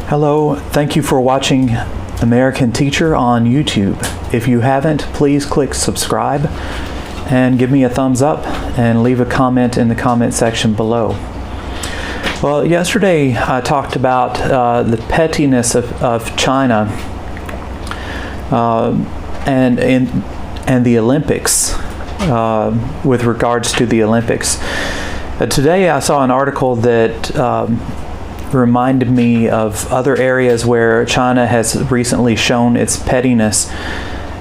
Hello, thank you for watching American Teacher on YouTube. If you haven't, please click subscribe and give me a thumbs up and leave a comment in the comment section below. Well, yesterday I talked about the pettiness of China and the Olympics, with regards to the Olympics. Today I saw an article that reminded me of other areas where China has recently shown its pettiness.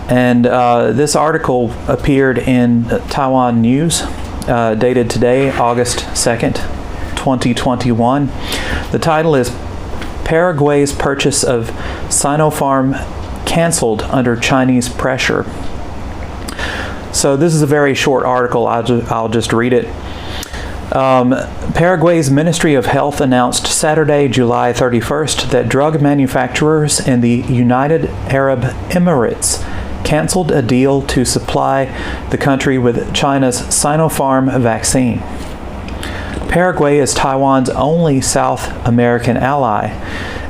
And this article appeared in Taiwan News, dated today, August 2nd, 2021. The title is Paraguay's Purchase of Sinopharm Canceled Under Chinese Pressure. So this is a very short article. I'll just read it. Paraguay's Ministry of Health announced Saturday, July 31st, that drug manufacturers in the United Arab Emirates canceled a deal to supply the country with China's Sinopharm vaccine. Paraguay is Taiwan's only South American ally,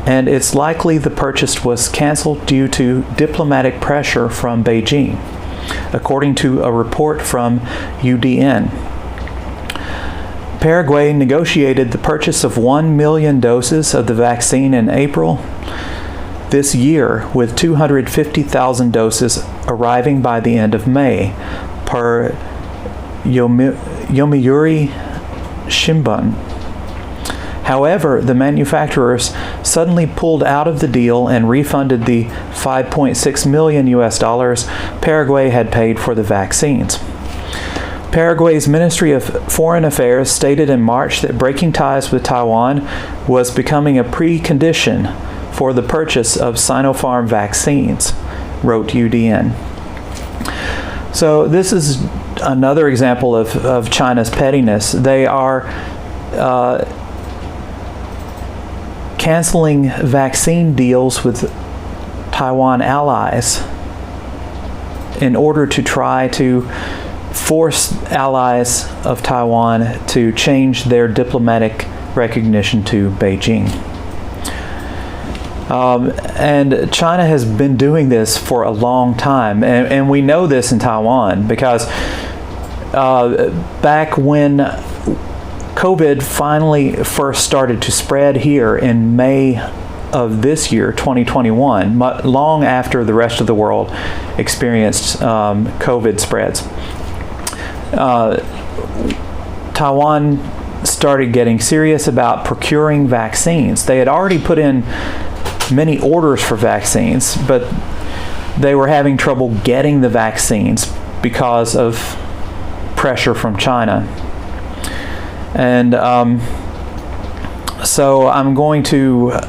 and it's likely the purchase was canceled due to diplomatic pressure from Beijing, according to a report from UDN. Paraguay negotiated the purchase of 1 million doses of the vaccine in April this year, with 250,000 doses arriving by the end of May, per Yomiuri Shimbun. However, the manufacturers suddenly pulled out of the deal and refunded the $5.6 million Paraguay had paid for the vaccines. Paraguay's Ministry of Foreign Affairs stated in March that breaking ties with Taiwan was becoming a precondition for the purchase of Sinopharm vaccines, wrote UDN. So this is another example of China's pettiness. They are canceling vaccine deals with Taiwan allies in order to try to force allies of Taiwan to change their diplomatic recognition to Beijing. And China has been doing this for a long time, and we know this in Taiwan because back when COVID finally first started to spread here in May of this year, 2021, long after the rest of the world experienced COVID spreads, Taiwan started getting serious about procuring vaccines. They had already put in many orders for vaccines, but they were having trouble getting the vaccines because of pressure from China. And so I'm going to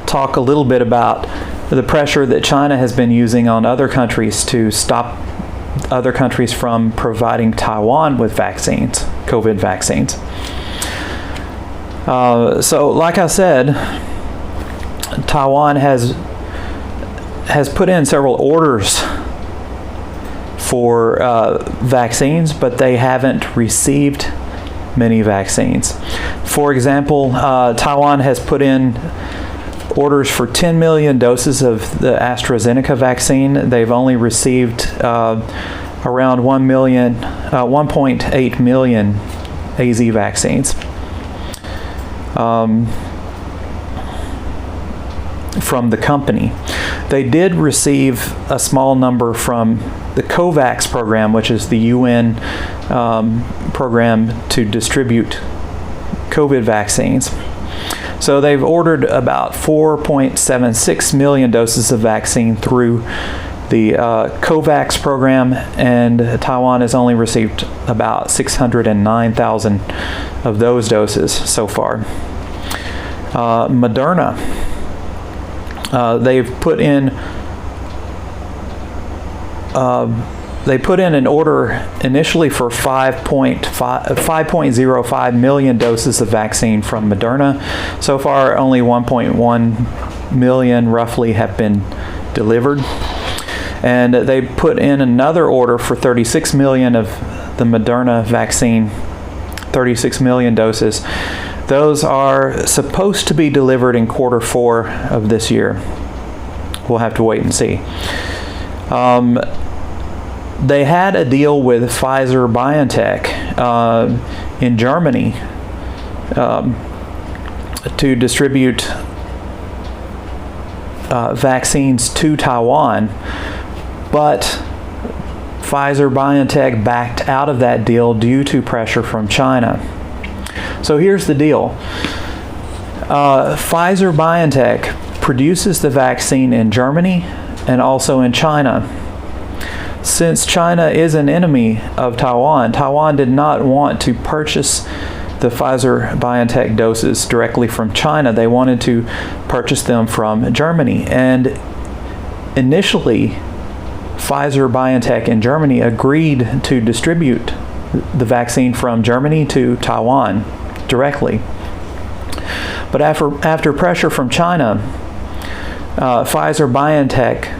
talk a little bit about the pressure that China has been using on other countries to stop other countries from providing Taiwan with vaccines, COVID vaccines. So like I said, Taiwan has put in several orders for vaccines, but they haven't received many vaccines. For example, Taiwan has put in orders for 10 million doses of the AstraZeneca vaccine. They've only received around 1.8 million AZ vaccines from the company. They did receive a small number from the COVAX program, which is the UN program to distribute COVID vaccines. So they've ordered about 4.76 million doses of vaccine through the COVAX program, and Taiwan has only received about 609,000 of those doses so far. Moderna, they've put in an order initially for 5.05 million doses of vaccine from Moderna. So far, only 1.1 million roughly have been delivered. And they put in another order for 36 million of the Moderna vaccine, 36 million doses. Those are supposed to be delivered in Q4 of this year. We'll have to wait and see. They had a deal with Pfizer BioNTech in Germany to distribute vaccines to Taiwan, but Pfizer BioNTech backed out of that deal due to pressure from China. So here's the deal. Pfizer BioNTech produces the vaccine in Germany and also in China. Since China is an enemy of Taiwan, Taiwan did not want to purchase the Pfizer BioNTech doses directly from China. They wanted to purchase them from Germany. And initially, Pfizer BioNTech in Germany agreed to distribute the vaccine from Germany to Taiwan directly. But after pressure from China, Pfizer BioNTech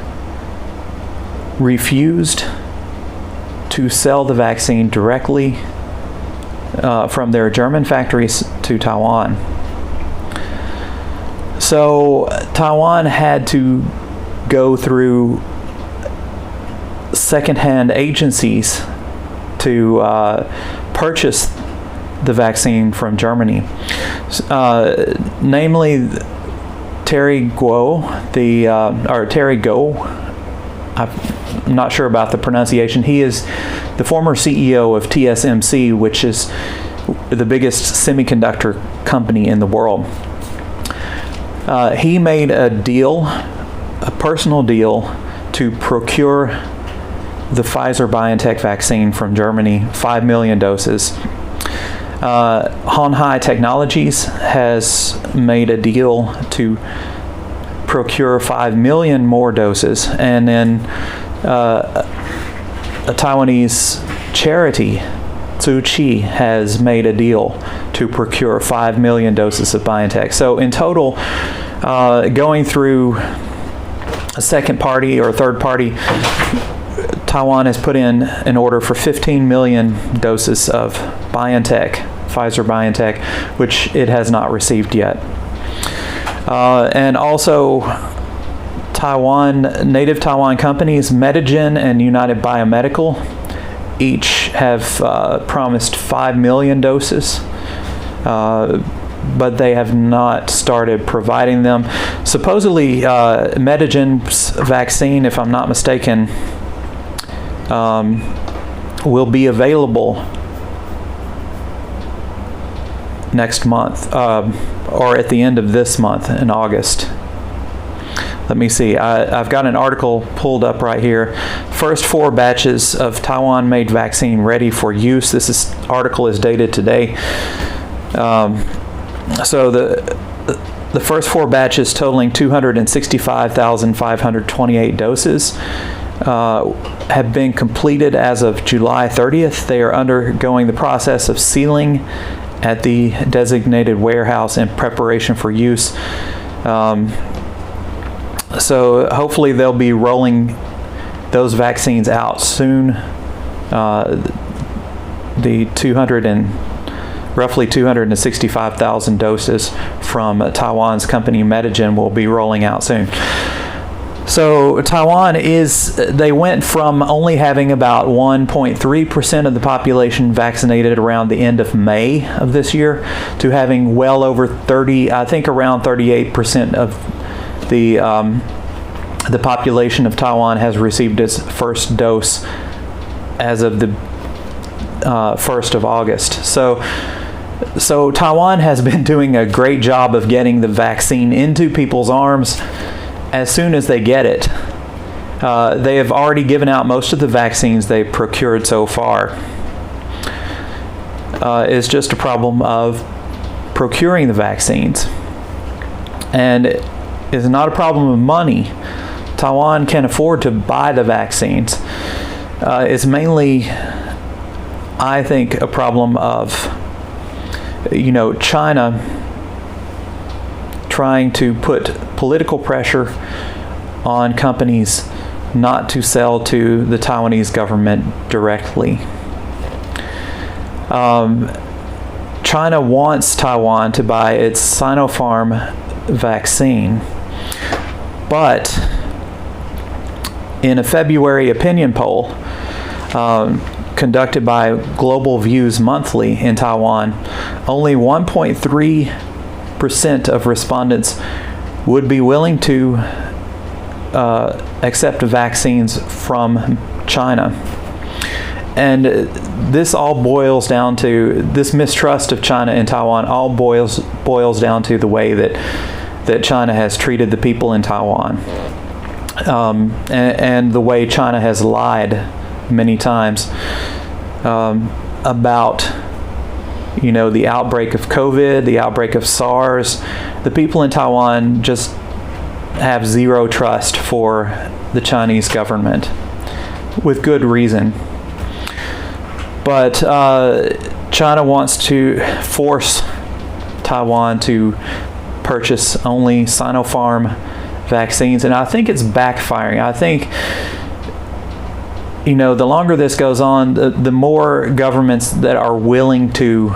refused to sell the vaccine directly from their German factories to Taiwan. So Taiwan had to go through second-hand agencies to purchase the vaccine from Germany, namely Terry Gou, I'm not sure about the pronunciation. He is the former CEO of TSMC, which is the biggest semiconductor company in the world. He made a deal, a personal deal, to procure the Pfizer BioNTech vaccine from Germany, 5 million doses. Honhai Technologies has made a deal to procure 5 million more doses, and then a Taiwanese charity, Tzu Chi, has made a deal to procure 5 million doses of BioNTech. So in total, going through a second party or third party, Taiwan has put in an order for 15 million doses of BioNTech, Pfizer BioNTech, which it has not received yet. And also, native Taiwan companies, Medigen and United Biomedical, each have promised 5 million doses, but they have not started providing them. Supposedly, Medigen's vaccine, if I'm not mistaken, will be available next month, or at the end of this month in August. Let me see. I've got an article pulled up right here. First 4 batches of Taiwan-made vaccine ready for use. This article is dated today. So the first 4 batches, totaling 265,528 doses, have been completed as of July 30th. They are undergoing the process of sealing at the designated warehouse in preparation for use. So hopefully they'll be rolling those vaccines out soon. The roughly 265,000 doses from Taiwan's company Medigen will be rolling out soon. So Taiwan they went from only having about 1.3% of the population vaccinated around the end of May of this year to having well over around 38% of the population of Taiwan has received its first dose as of the 1st of August. So Taiwan has been doing a great job of getting the vaccine into people's arms as soon as they get it. They have already given out most of the vaccines they've procured so far. It's just a problem of procuring the vaccines. And it's not a problem of money. Taiwan can afford to buy the vaccines. It's mainly, I think, a problem of, China trying to put political pressure on companies not to sell to the Taiwanese government directly. China wants Taiwan to buy its Sinopharm vaccine, but in a February opinion poll conducted by Global Views Monthly in Taiwan, only 1.3% of respondents would be willing to accept vaccines from China. And this all boils down to, this mistrust of China and Taiwan all boils down to the way that China has treated the people in Taiwan, and the way China has lied many times about, the outbreak of COVID, the outbreak of SARS. The people in Taiwan just have zero trust for the Chinese government, with good reason. But China wants to force Taiwan to purchase only Sinopharm vaccines, and I think it's backfiring. I think, the longer this goes on, the more governments that are willing to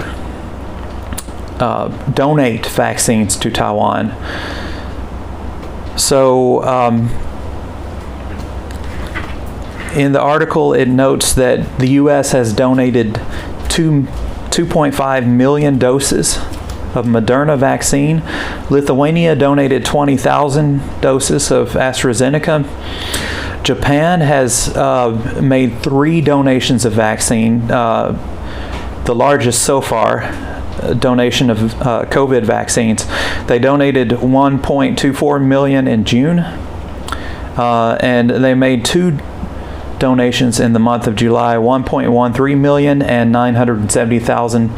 donate vaccines to Taiwan. So in the article, it notes that the U.S. has donated 2.5 million doses of Moderna vaccine. Lithuania donated 20,000 doses of AstraZeneca. Japan has made 3 donations of vaccine, the largest so far donation of COVID vaccines. They donated 1.24 million in June, and they made 2 donations in the month of July, 1.13 million and 970,000.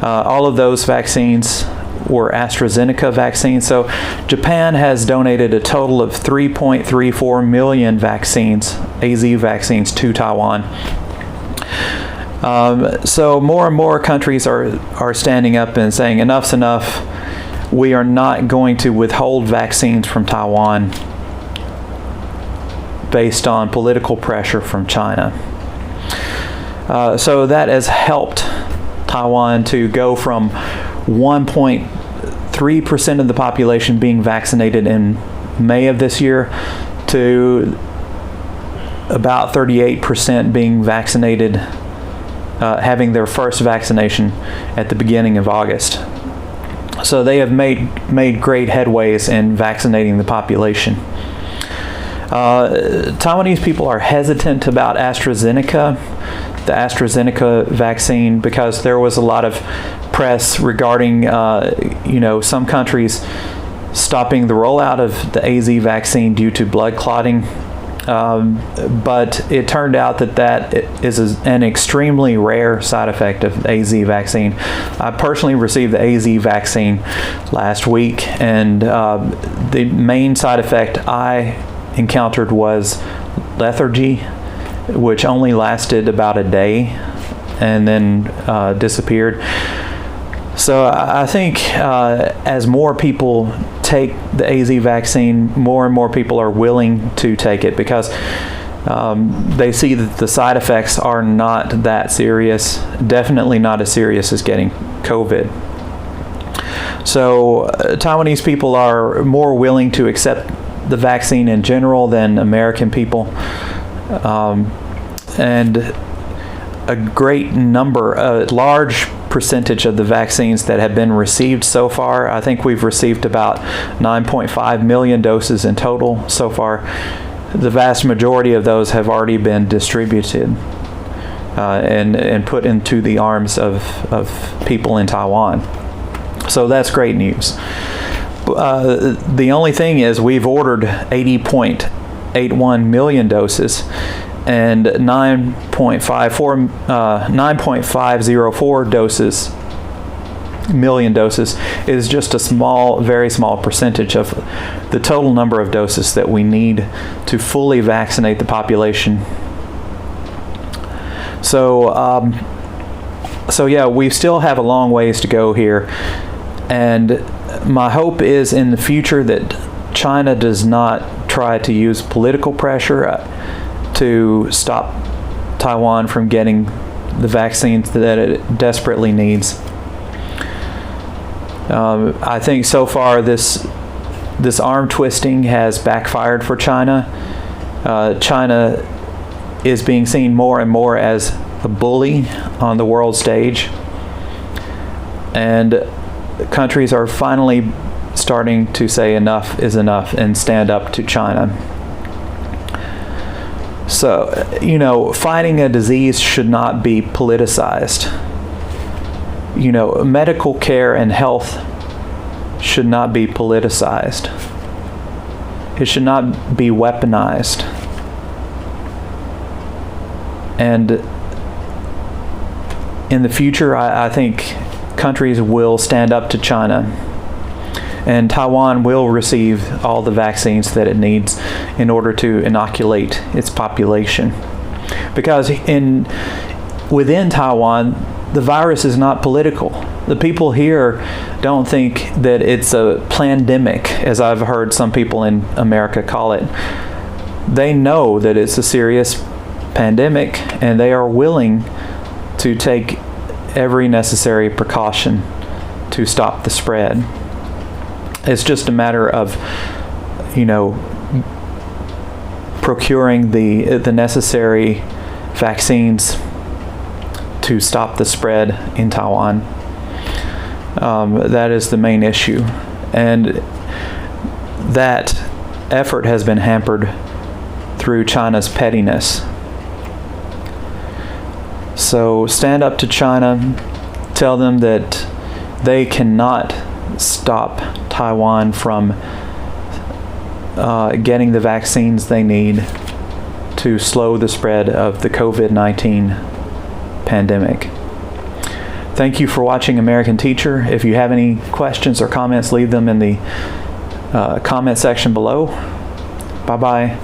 All of those vaccines were AstraZeneca vaccines. So Japan has donated a total of 3.34 million vaccines, AZ vaccines, to Taiwan. So more and more countries are standing up and saying enough's enough. We are not going to withhold vaccines from Taiwan based on political pressure from China. So that has helped Taiwan to go from 1.3% of the population being vaccinated in May of this year to about 38% being vaccinated, having their first vaccination at the beginning of August. So they have made great headways in vaccinating the population. Taiwanese people are hesitant about AstraZeneca, the AstraZeneca vaccine, because there was a lot of press regarding, some countries stopping the rollout of the AZ vaccine due to blood clotting. But it turned out that is an extremely rare side effect of the AZ vaccine. I personally received the AZ vaccine last week, and the main side effect I encountered was lethargy, which only lasted about a day and then disappeared. So I think as more people take the AZ vaccine, more and more people are willing to take it because they see that the side effects are not that serious, definitely not as serious as getting COVID. So Taiwanese people are more willing to accept the vaccine in general than American people. And a great number, a large percentage of the vaccines that have been received so far, I think we've received about 9.5 million doses in total so far. The vast majority of those have already been distributed and put into the arms of people in Taiwan. So that's great news. The only thing is we've ordered 80.81 million doses, and 9.504 million doses is just a very small percentage of the total number of doses that we need to fully vaccinate the population. So yeah, we still have a long ways to go here, and my hope is in the future that China does not try to use political pressure to stop Taiwan from getting the vaccines that it desperately needs. I think so far this arm twisting has backfired for China. China is being seen more and more as a bully on the world stage, and countries are finally starting to say enough is enough and stand up to China. So, fighting a disease should not be politicized. Medical care and health should not be politicized. It should not be weaponized. And in the future, I think countries will stand up to China, and Taiwan will receive all the vaccines that it needs in order to inoculate its population. Because within Taiwan, the virus is not political. The people here don't think that it's a plandemic, as I've heard some people in America call it. They know that it's a serious pandemic, and they are willing to take every necessary precaution to stop the spread. It's just a matter of, procuring the necessary vaccines to stop the spread in Taiwan. That is the main issue. And that effort has been hampered through China's pettiness. So stand up to China, tell them that they cannot stop Taiwan from getting the vaccines they need to slow the spread of the COVID-19 pandemic. Thank you for watching American Teacher. If you have any questions or comments, leave them in the comment section below. Bye-bye.